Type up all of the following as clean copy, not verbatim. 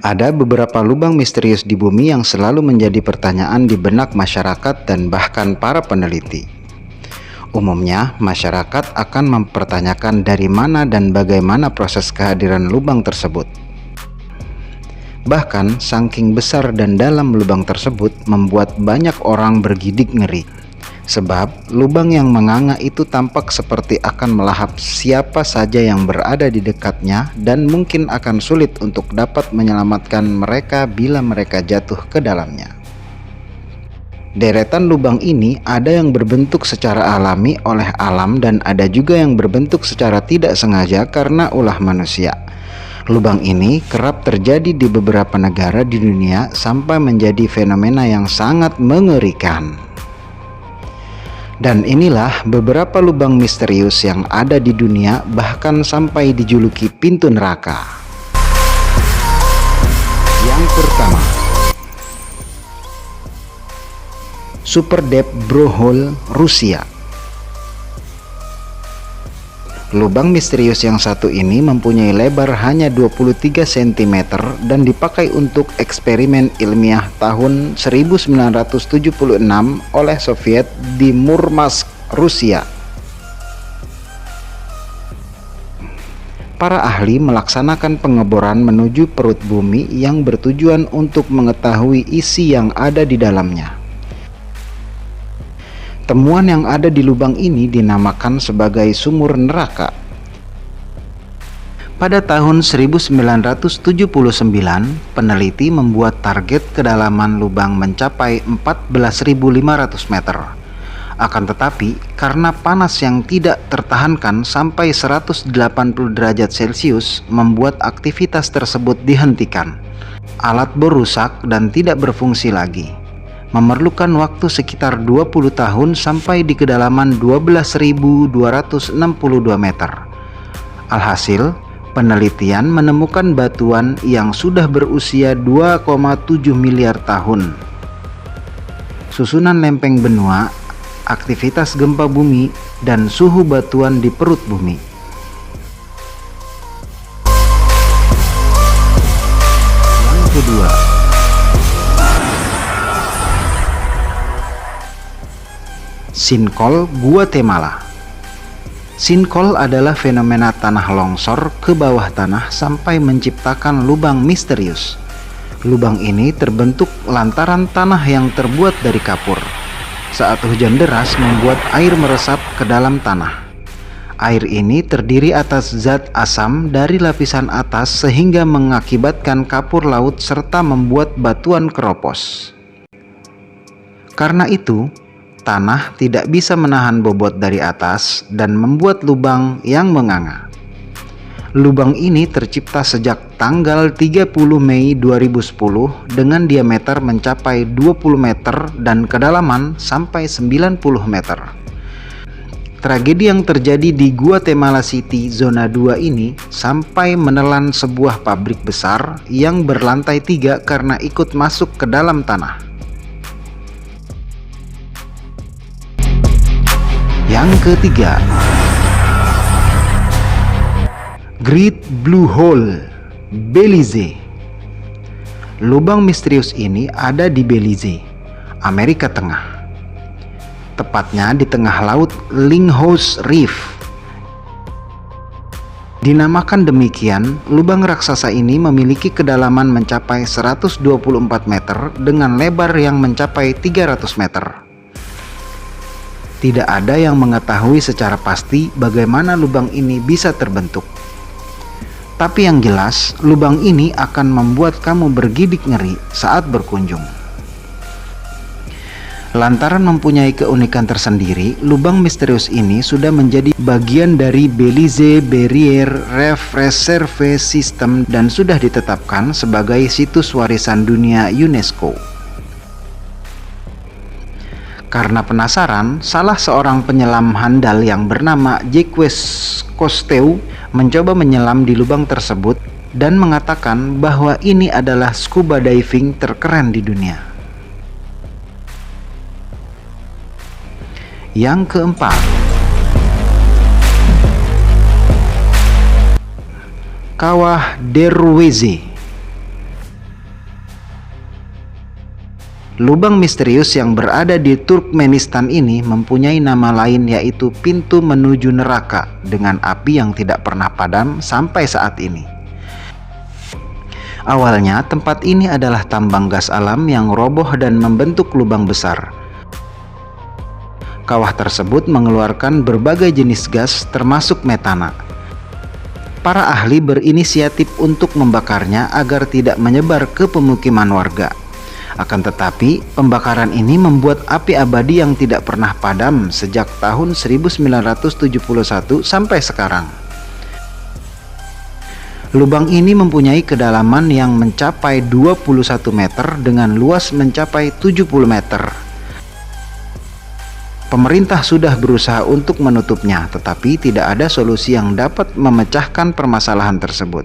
Ada beberapa lubang misterius di bumi yang selalu menjadi pertanyaan di benak masyarakat dan bahkan para peneliti. Umumnya, masyarakat akan mempertanyakan dari mana dan bagaimana proses kehadiran lubang tersebut. Bahkan, saking besar dan dalam lubang tersebut membuat banyak orang bergidik ngeri. Sebab, lubang yang menganga itu tampak seperti akan melahap siapa saja yang berada di dekatnya dan mungkin akan sulit untuk dapat menyelamatkan mereka bila mereka jatuh ke dalamnya. Deretan lubang ini ada yang berbentuk secara alami oleh alam dan ada juga yang berbentuk secara tidak sengaja karena ulah manusia. Lubang ini kerap terjadi di beberapa negara di dunia sampai menjadi fenomena yang sangat mengerikan. Dan inilah beberapa lubang misterius yang ada di dunia, bahkan sampai dijuluki pintu neraka. Yang pertama, Super Deep Borehole, Rusia. Lubang misterius yang satu ini mempunyai lebar hanya 23 cm dan dipakai untuk eksperimen ilmiah tahun 1976 oleh Soviet di Murmansk, Rusia. Para ahli melaksanakan pengeboran menuju perut bumi yang bertujuan untuk mengetahui isi yang ada di dalamnya. Temuan yang ada di lubang ini dinamakan sebagai sumur neraka. Pada tahun 1979, peneliti membuat target kedalaman lubang mencapai 14.500 meter. Akan tetapi, karena panas yang tidak tertahankan sampai 180 derajat Celcius membuat aktivitas tersebut dihentikan. Alat bor rusak dan tidak berfungsi lagi. Memerlukan waktu sekitar 20 tahun sampai di kedalaman 12.262 meter. Alhasil, penelitian menemukan batuan yang sudah berusia 2,7 miliar tahun. Susunan lempeng benua, aktivitas gempa bumi, dan suhu batuan di perut bumi. Yang kedua, Sinkhole, Guatemala. Sinkhole adalah fenomena tanah longsor ke bawah tanah sampai menciptakan lubang misterius. Lubang ini terbentuk lantaran tanah yang terbuat dari kapur. Saat hujan deras membuat air meresap ke dalam tanah. Air ini terdiri atas zat asam dari lapisan atas sehingga mengakibatkan kapur laut serta membuat batuan keropos. Karena itu, tanah tidak bisa menahan bobot dari atas dan membuat lubang yang menganga. Lubang ini tercipta sejak tanggal 30 Mei 2010 dengan diameter mencapai 20 meter dan kedalaman sampai 90 meter. Tragedi yang terjadi di Guatemala City zona 2 ini sampai menelan sebuah pabrik besar yang berlantai 3 karena ikut masuk ke dalam tanah. Yang ketiga, Great Blue Hole, Belize. Lubang misterius ini ada di Belize, Amerika Tengah. Tepatnya di tengah laut Lyndhurst Reef. Dinamakan demikian, lubang raksasa ini memiliki kedalaman mencapai 124 meter dengan lebar yang mencapai 300 meter. Tidak ada yang mengetahui secara pasti bagaimana lubang ini bisa terbentuk. Tapi yang jelas, lubang ini akan membuat kamu bergidik ngeri saat berkunjung. Lantaran mempunyai keunikan tersendiri, lubang misterius ini sudah menjadi bagian dari Belize Barrier Reef Reserve System dan sudah ditetapkan sebagai situs warisan dunia UNESCO. Karena penasaran, salah seorang penyelam handal yang bernama Jacques Cousteau mencoba menyelam di lubang tersebut dan mengatakan bahwa ini adalah scuba diving terkeren di dunia. Yang keempat, Kawah Derweze. Lubang misterius yang berada di Turkmenistan ini mempunyai nama lain, yaitu pintu menuju neraka dengan api yang tidak pernah padam sampai saat ini. Awalnya tempat ini adalah tambang gas alam yang roboh dan membentuk lubang besar. Kawah tersebut mengeluarkan berbagai jenis gas termasuk metana. Para ahli berinisiatif untuk membakarnya agar tidak menyebar ke pemukiman warga. Akan tetapi, pembakaran ini membuat api abadi yang tidak pernah padam sejak tahun 1971 sampai sekarang. Lubang ini mempunyai kedalaman yang mencapai 21 meter dengan luas mencapai 70 meter. Pemerintah sudah berusaha untuk menutupnya, tetapi tidak ada solusi yang dapat memecahkan permasalahan tersebut.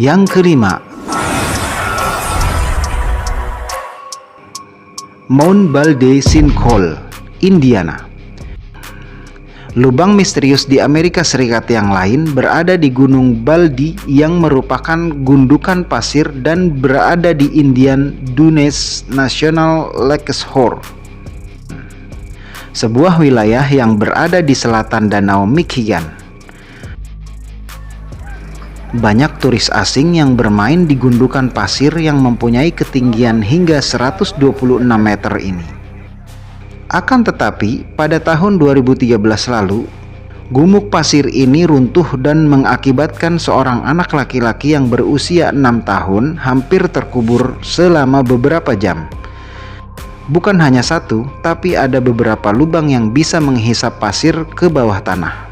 Yang kelima, Mount Baldy Sinkhole, Indiana. Lubang misterius di Amerika Serikat yang lain berada di Gunung Baldy yang merupakan gundukan pasir dan berada di Indian Dunes National Lakeshore, sebuah wilayah yang berada di selatan Danau Michigan. Banyak turis asing yang bermain di gundukan pasir yang mempunyai ketinggian hingga 126 meter ini. Akan tetapi, pada tahun 2013 lalu, gumuk pasir ini runtuh dan mengakibatkan seorang anak laki-laki yang berusia 6 tahun hampir terkubur selama beberapa jam. Bukan hanya satu, tapi ada beberapa lubang yang bisa menghisap pasir ke bawah tanah.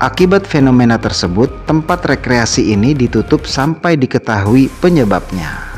Akibat fenomena tersebut, tempat rekreasi ini ditutup sampai diketahui penyebabnya.